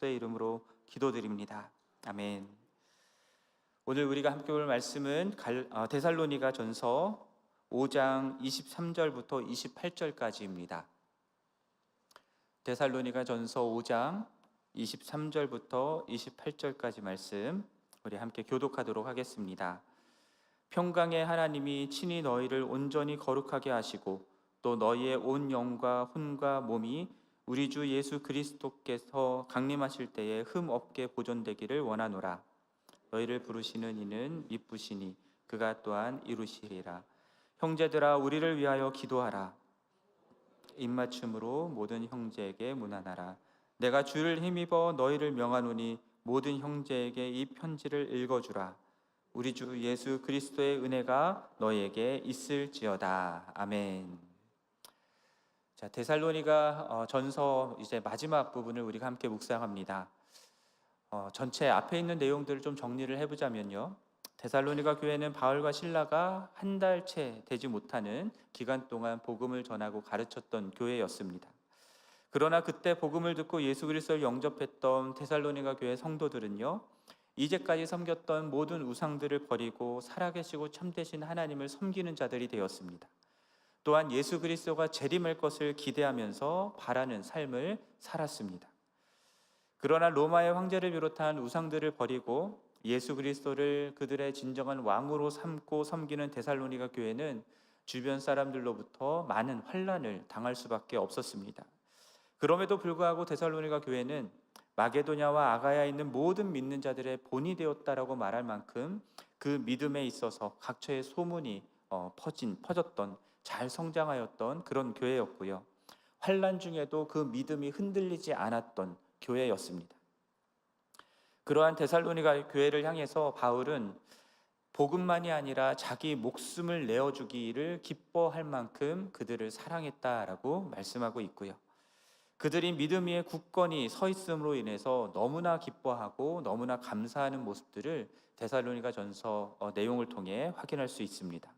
그리스도의 이름으로 기도드립니다. 아멘. 오늘 우리가 함께 볼 말씀은 데살로니가 전서 5장 23절부터 28절까지입니다. 데살로니가 전서 5장 23절부터 28절까지 말씀 우리 함께 교독하도록 하겠습니다. 평강의 하나님이 친히 너희를 온전히 거룩하게 하시고 또 너희의 온 영과 혼과 몸이 우리 주 예수 그리스도께서 강림하실 때에 흠 없게 보존되기를 원하노라. 너희를 부르시는 이는 미쁘시니 그가 또한 이루시리라. 형제들아, 우리를 위하여 기도하라. 입맞춤으로 모든 형제에게 문안하라. 내가 주를 힘입어 너희를 명하노니 모든 형제에게 이 편지를 읽어주라. 우리 주 예수 그리스도의 은혜가 너희에게 있을지어다. 아멘. 자, 데살로니가 전서 이제 마지막 부분을 우리가 함께 묵상합니다. 전체 앞에 있는 내용들을 좀 정리를 해보자면요, 데살로니가 교회는 바울과 실라가 한 달 채 되지 못하는 기간 동안 복음을 전하고 가르쳤던 교회였습니다. 그러나 그때 복음을 듣고 예수 그리스도를 영접했던 데살로니가 교회 성도들은요, 이제까지 섬겼던 모든 우상들을 버리고 살아계시고 참되신 하나님을 섬기는 자들이 되었습니다. 또한 예수 그리스도가 재림할 것을 기대하면서 바라는 삶을 살았습니다. 그러나 로마의 황제를 비롯한 우상들을 버리고 예수 그리스도를 그들의 진정한 왕으로 삼고 섬기는 데살로니가 교회는 주변 사람들로부터 많은 환난을 당할 수밖에 없었습니다. 그럼에도 불구하고 데살로니가 교회는 마게도냐와 아가야에 있는 모든 믿는 자들의 본이 되었다라고 말할 만큼 그 믿음에 있어서 각처에 소문이 퍼졌던, 잘 성장하였던 그런 교회였고요, 환난 중에도 그 믿음이 흔들리지 않았던 교회였습니다. 그러한 데살로니가 교회를 향해서 바울은 복음만이 아니라 자기 목숨을 내어주기를 기뻐할 만큼 그들을 사랑했다라고 말씀하고 있고요, 그들이 믿음 위에 굳건히 서 있음으로 인해서 너무나 기뻐하고 너무나 감사하는 모습들을 데살로니가 전서 내용을 통해 확인할 수 있습니다.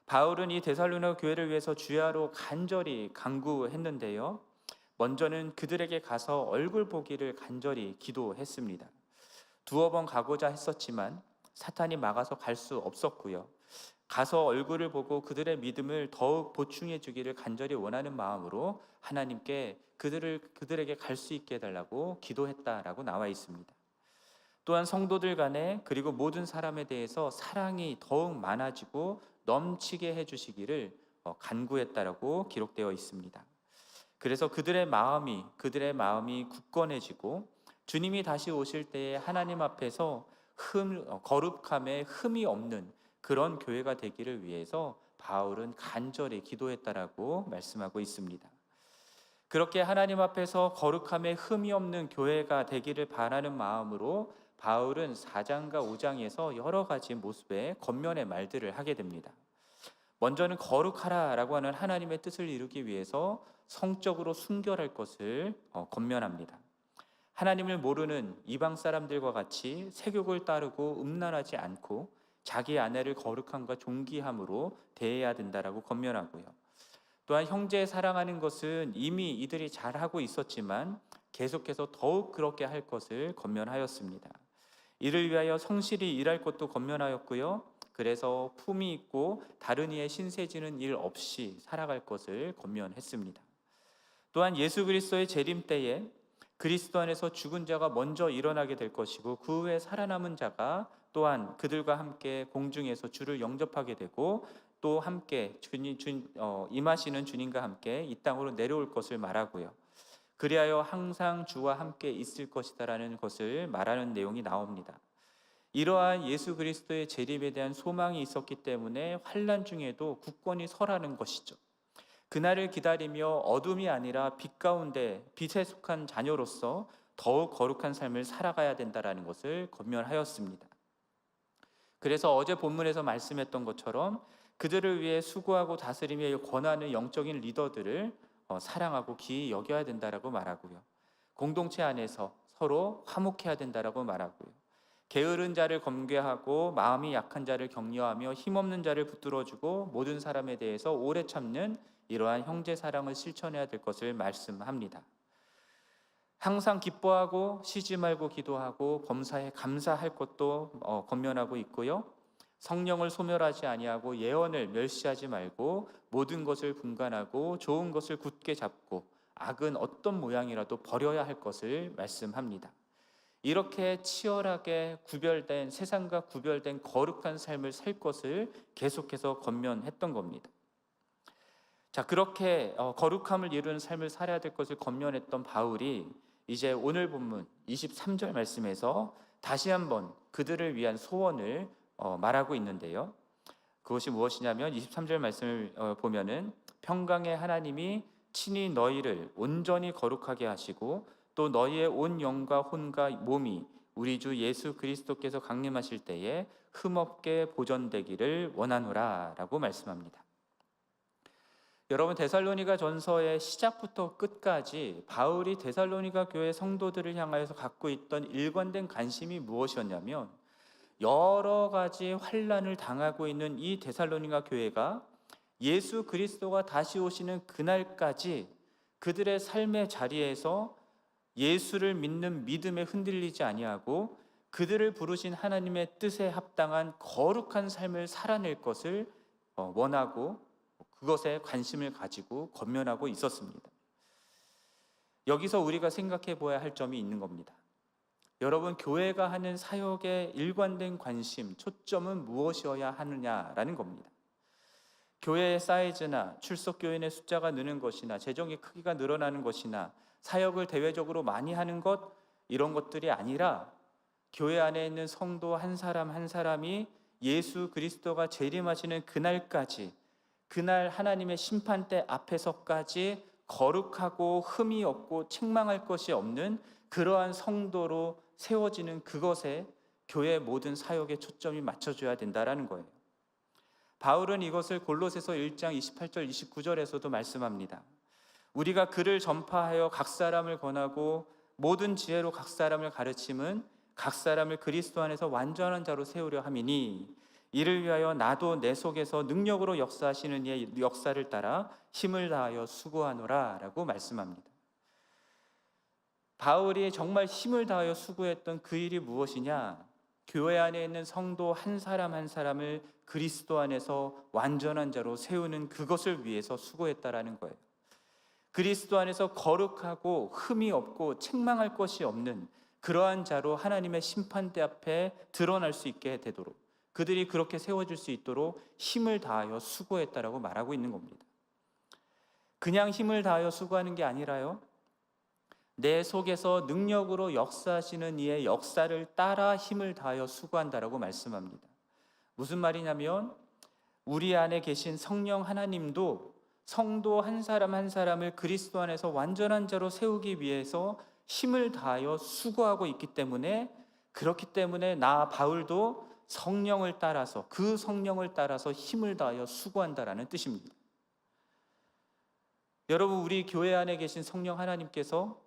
바울은 이 데살로니가 교회를 위해서 주야로 간절히 간구했는데요, 먼저는 그들에게 가서 얼굴 보기를 간절히 기도했습니다. 두어 번 가고자 했었지만 사탄이 막아서 갈 수 없었고요, 가서 얼굴을 보고 그들의 믿음을 더욱 보충해 주기를 간절히 원하는 마음으로 하나님께 그들에게 갈 수 있게 해달라고 기도했다라고 나와 있습니다. 또한 성도들 간에 그리고 모든 사람에 대해서 사랑이 더욱 많아지고 넘치게 해주시기를 간구했다라고 기록되어 있습니다. 그래서 그들의 마음이 굳건해지고 주님이 다시 오실 때에 하나님 앞에서 거룩함에 흠이 없는 그런 교회가 되기를 위해서 바울은 간절히 기도했다라고 말씀하고 있습니다. 그렇게 하나님 앞에서 거룩함에 흠이 없는 교회가 되기를 바라는 마음으로 바울은 4장과 5장에서 여러 가지 모습의 권면의 말들을 하게 됩니다. 먼저는 거룩하라라고 하는 하나님의 뜻을 이루기 위해서 성적으로 순결할 것을 권면합니다. 하나님을 모르는 이방 사람들과 같이 세욕을 따르고 음란하지 않고 자기 아내를 거룩함과 존귀함으로 대해야 된다라고 권면하고요, 또한 형제 사랑하는 것은 이미 이들이 잘하고 있었지만 계속해서 더욱 그렇게 할 것을 권면하였습니다. 이를 위하여 성실히 일할 것도 권면하였고요, 그래서 품위 있고 다른 이의 신세지는 일 없이 살아갈 것을 권면했습니다. 또한 예수 그리스도의 재림 때에 그리스도 안에서 죽은 자가 먼저 일어나게 될 것이고 그 후에 살아남은 자가 또한 그들과 함께 공중에서 주를 영접하게 되고 또 함께 임하시는 주님과 함께 이 땅으로 내려올 것을 말하고요, 그리하여 항상 주와 함께 있을 것이다라는 것을 말하는 내용이 나옵니다. 이러한 예수 그리스도의 재림에 대한 소망이 있었기 때문에 환난 중에도 굳건히 서라는 것이죠. 그날을 기다리며 어둠이 아니라 빛 가운데 빛에 속한 자녀로서 더욱 거룩한 삶을 살아가야 된다는 것을 권면하였습니다. 그래서 어제 본문에서 말씀했던 것처럼 그들을 위해 수고하고 다스림에 권하는 영적인 리더들을 사랑하고 기이 여겨야 된다라고 말하고요, 공동체 안에서 서로 화목해야 된다라고 말하고요, 게으른 자를 검개하고 마음이 약한 자를 격려하며 힘없는 자를 붙들어주고 모든 사람에 대해서 오래 참는 이러한 형제 사랑을 실천해야 될 것을 말씀합니다. 항상 기뻐하고 쉬지 말고 기도하고 범사에 감사할 것도 권면하고 있고요. 성령을 소멸하지 아니하고 예언을 멸시하지 말고 모든 것을 분간하고 좋은 것을 굳게 잡고 악은 어떤 모양이라도 버려야 할 것을 말씀합니다. 이렇게 치열하게 구별된, 세상과 구별된 거룩한 삶을 살 것을 계속해서 권면했던 겁니다. 자, 그렇게 거룩함을 이루는 삶을 살아야 될 것을 권면했던 바울이 이제 오늘 본문 23절 말씀에서 다시 한번 그들을 위한 소원을 말하고 있는데요. 그것이 무엇이냐면 23절 말씀을 보면은 평강의 하나님이 친히 너희를 온전히 거룩하게 하시고 또 너희의 온 영과 혼과 몸이 우리 주 예수 그리스도께서 강림하실 때에 흠없게 보존되기를 원하노라 라고 말씀합니다. 여러분, 데살로니가 전서의 시작부터 끝까지 바울이 데살로니가 교회 성도들을 향하여서 갖고 있던 일관된 관심이 무엇이었냐면, 여러 가지 환난을 당하고 있는 이 데살로니가 교회가 예수 그리스도가 다시 오시는 그날까지 그들의 삶의 자리에서 예수를 믿는 믿음에 흔들리지 아니하고 그들을 부르신 하나님의 뜻에 합당한 거룩한 삶을 살아낼 것을 원하고 그것에 관심을 가지고 권면하고 있었습니다. 여기서 우리가 생각해 보아야 할 점이 있는 겁니다. 여러분, 교회가 하는 사역의 일관된 관심, 초점은 무엇이어야 하느냐라는 겁니다. 교회의 사이즈나 출석 교인의 숫자가 느는 것이나 재정의 크기가 늘어나는 것이나 사역을 대외적으로 많이 하는 것, 이런 것들이 아니라 교회 안에 있는 성도 한 사람 한 사람이 예수 그리스도가 재림하시는 그날까지, 그날 하나님의 심판대 앞에서까지 거룩하고 흠이 없고 책망할 것이 없는 그러한 성도로 세워지는 그것에 교회의 모든 사역의 초점이 맞춰져야 된다라는 거예요. 바울은 이것을 골로새서 1장 28절 29절에서도 말씀합니다. 우리가 그를 전파하여 각 사람을 권하고 모든 지혜로 각 사람을 가르침은 각 사람을 그리스도 안에서 완전한 자로 세우려 함이니 이를 위하여 나도 내 속에서 능력으로 역사하시는 이의 역사를 따라 힘을 다하여 수고하노라 라고 말씀합니다. 바울이 정말 힘을 다하여 수고했던 그 일이 무엇이냐? 교회 안에 있는 성도 한 사람 한 사람을 그리스도 안에서 완전한 자로 세우는 그것을 위해서 수고했다라는 거예요. 그리스도 안에서 거룩하고 흠이 없고 책망할 것이 없는 그러한 자로 하나님의 심판대 앞에 드러날 수 있게 되도록, 그들이 그렇게 세워질 수 있도록 힘을 다하여 수고했다라고 말하고 있는 겁니다. 그냥 힘을 다하여 수고하는 게 아니라요, 내 속에서 능력으로 역사하시는 이의 역사를 따라 힘을 다하여 수고한다라고 말씀합니다. 무슨 말이냐면, 우리 안에 계신 성령 하나님도 성도 한 사람 한 사람을 그리스도 안에서 완전한 자로 세우기 위해서 힘을 다하여 수고하고 있기 때문에, 그렇기 때문에 나 바울도 성령을 따라서, 그 성령을 따라서 힘을 다하여 수고한다라는 뜻입니다. 여러분, 우리 교회 안에 계신 성령 하나님께서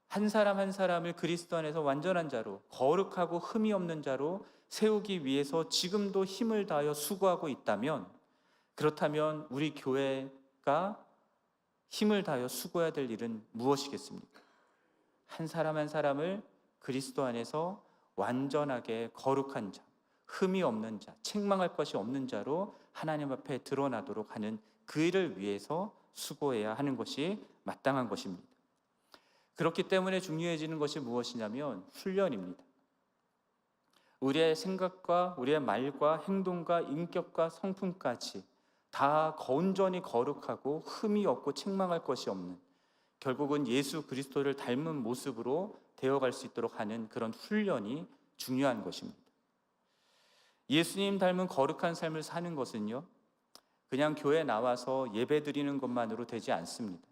한 사람 한 사람을 그리스도 안에서 완전한 자로, 거룩하고 흠이 없는 자로 세우기 위해서 지금도 힘을 다하여 수고하고 있다면, 그렇다면 우리 교회가 힘을 다하여 수고해야 될 일은 무엇이겠습니까? 한 사람 한 사람을 그리스도 안에서 완전하게 거룩한 자, 흠이 없는 자, 책망할 것이 없는 자로 하나님 앞에 드러나도록 하는 그 일을 위해서 수고해야 하는 것이 마땅한 것입니다. 그렇기 때문에 중요해지는 것이 무엇이냐면 훈련입니다. 우리의 생각과 우리의 말과 행동과 인격과 성품까지 다 온전히 거룩하고 흠이 없고 책망할 것이 없는, 결국은 예수 그리스도를 닮은 모습으로 되어갈 수 있도록 하는 그런 훈련이 중요한 것입니다. 예수님 닮은 거룩한 삶을 사는 것은요, 그냥 교회 나와서 예배 드리는 것만으로 되지 않습니다.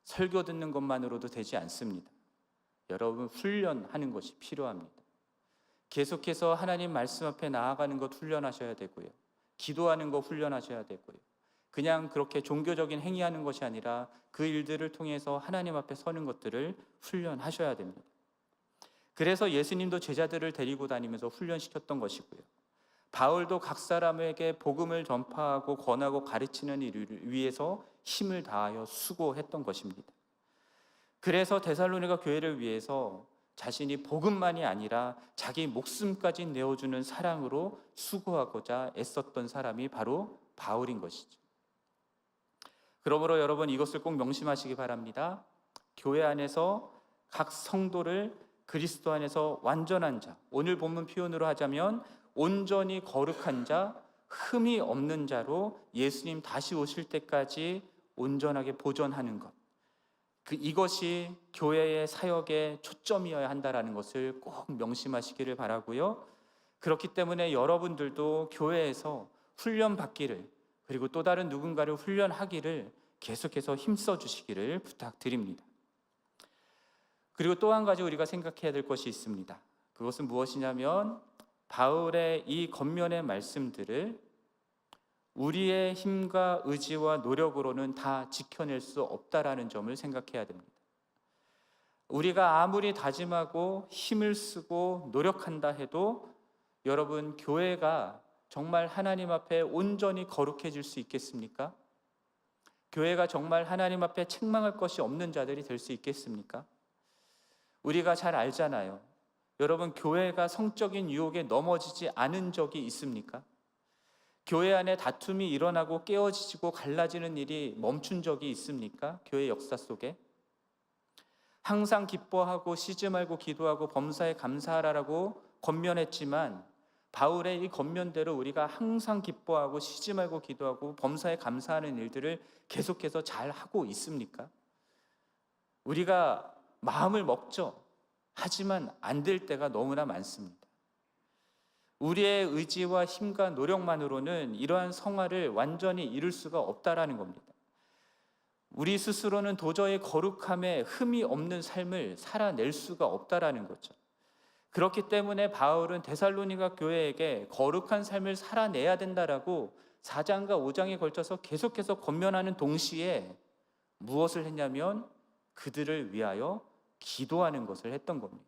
설교 듣는 것만으로도 되지 않습니다. 여러분, 훈련하는 것이 필요합니다. 계속해서 하나님 말씀 앞에 나아가는 것 훈련하셔야 되고요, 기도하는 것 훈련하셔야 되고요, 그냥 그렇게 종교적인 행위하는 것이 아니라 그 일들을 통해서 하나님 앞에 서는 것들을 훈련하셔야 됩니다. 그래서 예수님도 제자들을 데리고 다니면서 훈련시켰던 것이고요, 바울도 각 사람에게 복음을 전파하고 권하고 가르치는 일을 위해서 힘을 다하여 수고했던 것입니다. 그래서 데살로니가 교회를 위해서 자신이 복음만이 아니라 자기 목숨까지 내어주는 사랑으로 수고하고자 애썼던 사람이 바로 바울인 것이죠. 그러므로 여러분, 이것을 꼭 명심하시기 바랍니다. 교회 안에서 각 성도를 그리스도 안에서 완전한 자, 오늘 본문 표현으로 하자면 온전히 거룩한 자, 흠이 없는 자로 예수님 다시 오실 때까지 온전하게 보존하는 것, 이것이 교회의 사역의 초점이어야 한다는 것을 꼭 명심하시기를 바라고요. 그렇기 때문에 여러분들도 교회에서 훈련받기를, 그리고 또 다른 누군가를 훈련하기를 계속해서 힘써 주시기를 부탁드립니다. 그리고 또 한 가지 우리가 생각해야 될 것이 있습니다. 그것은 무엇이냐면 바울의 이 겉면의 말씀들을 우리의 힘과 의지와 노력으로는 다 지켜낼 수 없다라는 점을 생각해야 됩니다. 우리가 아무리 다짐하고 힘을 쓰고 노력한다 해도 여러분, 교회가 정말 하나님 앞에 온전히 거룩해질 수 있겠습니까? 교회가 정말 하나님 앞에 책망할 것이 없는 자들이 될 수 있겠습니까? 우리가 잘 알잖아요. 여러분, 교회가 성적인 유혹에 넘어지지 않은 적이 있습니까? 교회 안에 다툼이 일어나고 깨어지고 갈라지는 일이 멈춘 적이 있습니까? 교회 역사 속에 항상 기뻐하고 쉬지 말고 기도하고 범사에 감사하라고 권면했지만 바울의 이 권면대로 우리가 항상 기뻐하고 쉬지 말고 기도하고 범사에 감사하는 일들을 계속해서 잘 하고 있습니까? 우리가 마음을 먹죠. 하지만 안 될 때가 너무나 많습니다. 우리의 의지와 힘과 노력만으로는 이러한 성화를 완전히 이룰 수가 없다라는 겁니다. 우리 스스로는 도저히 거룩함에 흠이 없는 삶을 살아낼 수가 없다라는 거죠. 그렇기 때문에 바울은 데살로니가 교회에게 거룩한 삶을 살아내야 된다라고 4장과 5장에 걸쳐서 계속해서 권면하는 동시에 무엇을 했냐면 그들을 위하여 기도하는 것을 했던 겁니다.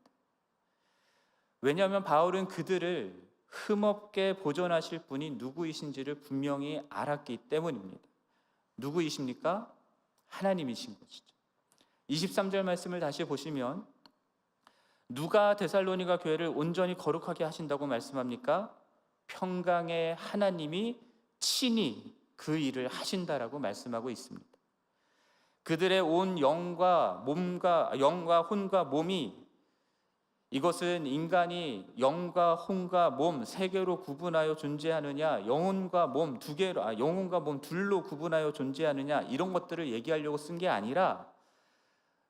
왜냐하면 바울은 그들을 흠없게 보존하실 분이 누구이신지를 분명히 알았기 때문입니다. 누구이십니까? 하나님이신 것이죠. 23절 말씀을 다시 보시면 누가 데살로니가 교회를 온전히 거룩하게 하신다고 말씀합니까? 평강의 하나님이 친히 그 일을 하신다라고 말씀하고 있습니다. 그들의 온 영과 혼과 몸이, 이것은 인간이 영과 혼과 몸 세 개로 구분하여 존재하느냐, 영혼과 몸 둘로 구분하여 존재하느냐, 이런 것들을 얘기하려고 쓴 게 아니라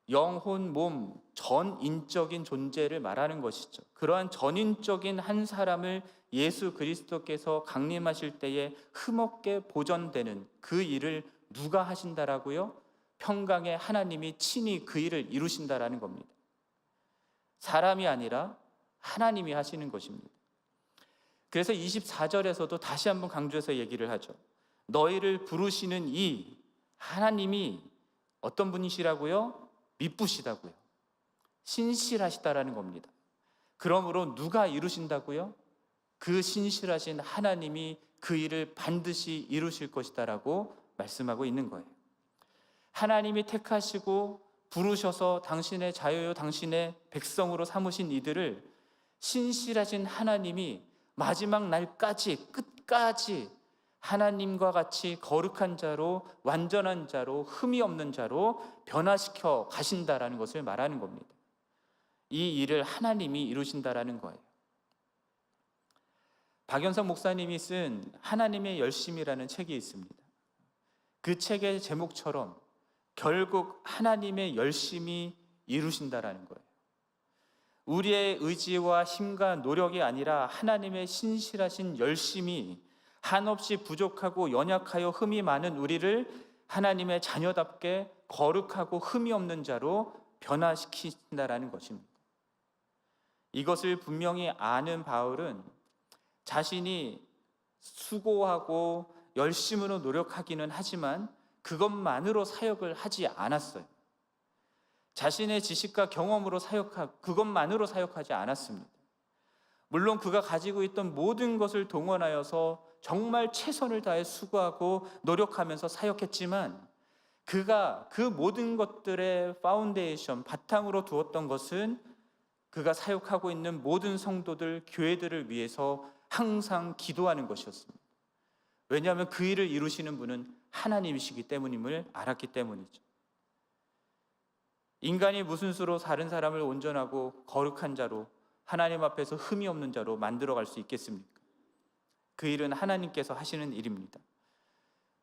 영혼, 몸, 전인적인 존재를 말하는 것이죠. 그러한 전인적인 한 사람을 예수 그리스도께서 강림하실 때에 흠없게 보존되는 그 일을 누가 하신다라고요? 평강의 하나님이 친히 그 일을 이루신다라는 겁니다. 사람이 아니라 하나님이 하시는 것입니다. 그래서 24절에서도 다시 한번 강조해서 얘기를 하죠. 너희를 부르시는 이 하나님이 어떤 분이시라고요? 미쁘시다고요. 신실하시다라는 겁니다. 그러므로 누가 이루신다고요? 그 신실하신 하나님이 그 일을 반드시 이루실 것이다라고 말씀하고 있는 거예요. 하나님이 택하시고 부르셔서 당신의 자유요 당신의 백성으로 삼으신 이들을 신실하신 하나님이 마지막 날까지, 끝까지 하나님과 같이 거룩한 자로, 완전한 자로, 흠이 없는 자로 변화시켜 가신다라는 것을 말하는 겁니다. 이 일을 하나님이 이루신다라는 거예요. 박연석 목사님이 쓴 하나님의 열심이라는 책이 있습니다. 그 책의 제목처럼 결국 하나님의 열심이 이루신다라는 거예요. 우리의 의지와 힘과 노력이 아니라 하나님의 신실하신 열심이 한없이 부족하고 연약하여 흠이 많은 우리를 하나님의 자녀답게 거룩하고 흠이 없는 자로 변화시킨다라는 것입니다. 이것을 분명히 아는 바울은 자신이 수고하고 열심으로 노력하기는 하지만 그것만으로 사역을 하지 않았어요. 자신의 지식과 경험으로 그것만으로 사역하지 않았습니다. 물론 그가 가지고 있던 모든 것을 동원하여서 정말 최선을 다해 수고하고 노력하면서 사역했지만 그가 그 모든 것들의 파운데이션, 바탕으로 두었던 것은 그가 사역하고 있는 모든 성도들, 교회들을 위해서 항상 기도하는 것이었습니다. 왜냐하면 그 일을 이루시는 분은 하나님이시기 때문임을 알았기 때문이죠. 인간이 무슨 수로 다른 사람을 온전하고 거룩한 자로, 하나님 앞에서 흠이 없는 자로 만들어갈 수 있겠습니까? 그 일은 하나님께서 하시는 일입니다.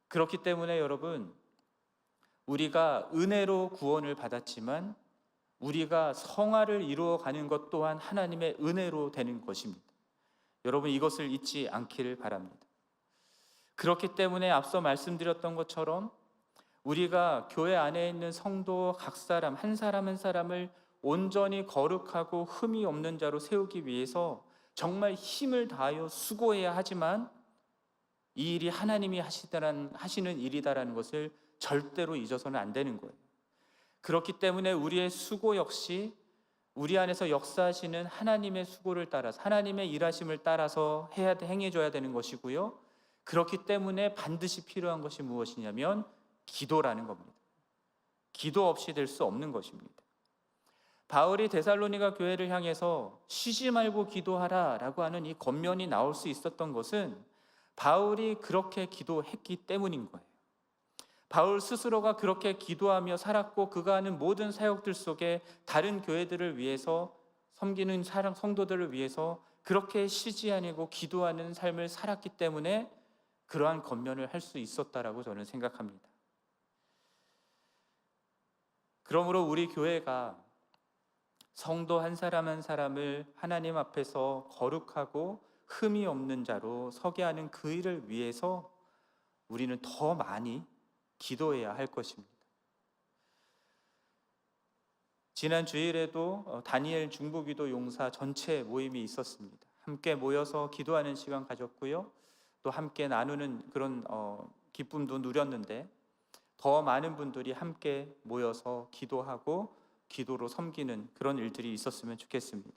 그렇기 때문에 여러분, 우리가 은혜로 구원을 받았지만 우리가 성화를 이루어가는 것 또한 하나님의 은혜로 되는 것입니다. 여러분, 이것을 잊지 않기를 바랍니다. 그렇기 때문에 앞서 말씀드렸던 것처럼 우리가 교회 안에 있는 성도 각 사람 한 사람 한 사람을 온전히 거룩하고 흠이 없는 자로 세우기 위해서 정말 힘을 다하여 수고해야 하지만 이 일이 하나님이 하시는 일이다라는 것을 절대로 잊어서는 안 되는 거예요. 그렇기 때문에 우리의 수고 역시 우리 안에서 역사하시는 하나님의 수고를 따라서, 하나님의 일하심을 따라서 행해줘야 되는 것이고요. 그렇기 때문에 반드시 필요한 것이 무엇이냐면 기도라는 겁니다. 기도 없이 될 수 없는 것입니다. 바울이 데살로니가 교회를 향해서 쉬지 말고 기도하라 라고 하는 이 권면이 나올 수 있었던 것은 바울이 그렇게 기도했기 때문인 거예요. 바울 스스로가 그렇게 기도하며 살았고 그가 하는 모든 사역들 속에 다른 교회들을 위해서, 섬기는 성도들을 위해서 그렇게 쉬지 아니고 기도하는 삶을 살았기 때문에 그러한 권면을 할 수 있었다라고 저는 생각합니다. 그러므로 우리 교회가 성도 한 사람 한 사람을 하나님 앞에서 거룩하고 흠이 없는 자로 서게 하는 그 일을 위해서 우리는 더 많이 기도해야 할 것입니다. 지난 주일에도 다니엘 중보기도 용사 전체 모임이 있었습니다. 함께 모여서 기도하는 시간 가졌고요. 또 함께 나누는 그런 기쁨도 누렸는데 더 많은 분들이 함께 모여서 기도하고 기도로 섬기는 그런 일들이 있었으면 좋겠습니다.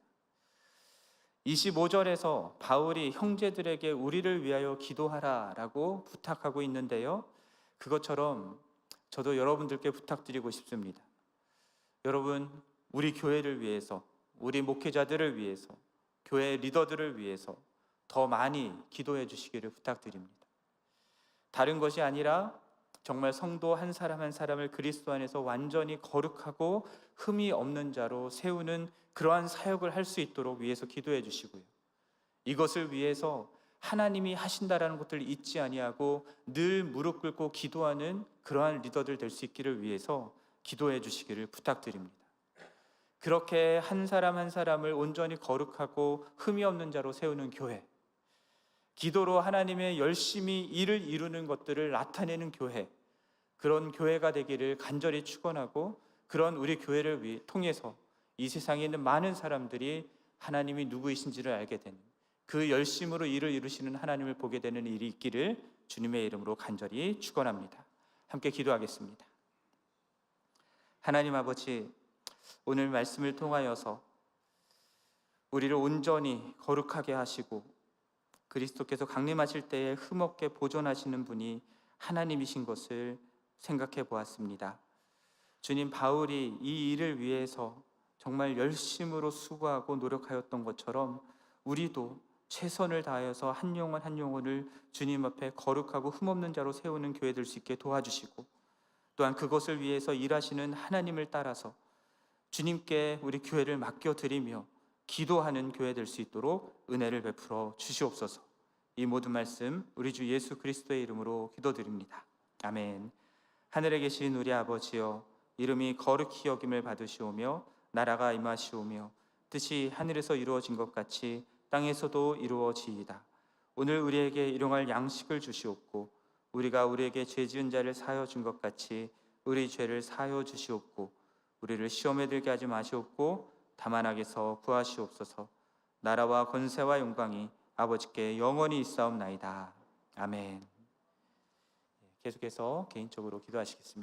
25절에서 바울이 형제들에게 우리를 위하여 기도하라라고 부탁하고 있는데요. 그것처럼 저도 여러분들께 부탁드리고 싶습니다. 여러분, 우리 교회를 위해서, 우리 목회자들을 위해서, 교회 리더들을 위해서 더 많이 기도해 주시기를 부탁드립니다. 다른 것이 아니라 정말 성도 한 사람 한 사람을 그리스도 안에서 완전히 거룩하고 흠이 없는 자로 세우는 그러한 사역을 할 수 있도록 위해서 기도해 주시고요. 이것을 위해서 하나님이 하신다라는 것들을 잊지 아니하고 늘 무릎 꿇고 기도하는 그러한 리더들 될 수 있기를 위해서 기도해 주시기를 부탁드립니다. 그렇게 한 사람 한 사람을 온전히 거룩하고 흠이 없는 자로 세우는 교회, 기도로 하나님의 열심히 일을 이루는 것들을 나타내는 교회, 그런 교회가 되기를 간절히 축원하고 그런 우리 교회를 통해서 이 세상에 있는 많은 사람들이 하나님이 누구이신지를 알게 되는, 그 열심으로 일을 이루시는 하나님을 보게 되는 일이 있기를 주님의 이름으로 간절히 축원합니다. 함께 기도하겠습니다. 하나님 아버지, 오늘 말씀을 통하여서 우리를 온전히 거룩하게 하시고 그리스도께서 강림하실 때에 흠없게 보존하시는 분이 하나님이신 것을 생각해 보았습니다. 주님, 바울이 이 일을 위해서 정말 열심으로 수고하고 노력하였던 것처럼 우리도 최선을 다하여서 한 영혼 한 영혼을 주님 앞에 거룩하고 흠없는 자로 세우는 교회 될 수 있게 도와주시고, 또한 그것을 위해서 일하시는 하나님을 따라서 주님께 우리 교회를 맡겨드리며 기도하는 교회 될 수 있도록 은혜를 베풀어 주시옵소서. 이 모든 말씀 우리 주 예수 그리스도의 이름으로 기도드립니다. 아멘. 하늘에 계신 우리 아버지여, 이름이 거룩히 여김을 받으시오며 나라가 임하시오며 뜻이 하늘에서 이루어진 것 같이 땅에서도 이루어지이다. 오늘 우리에게 일용할 양식을 주시옵고 우리가 우리에게 죄 지은 자를 사하여 준 것 같이 우리 죄를 사하여 주시옵고 우리를 시험에 들게 하지 마시옵고 다만 악에서 구하시옵소서. 나라와 권세와 영광이 아버지께 영원히 있사옵나이다. 아멘. 계속해서 개인적으로 기도하시겠습니다.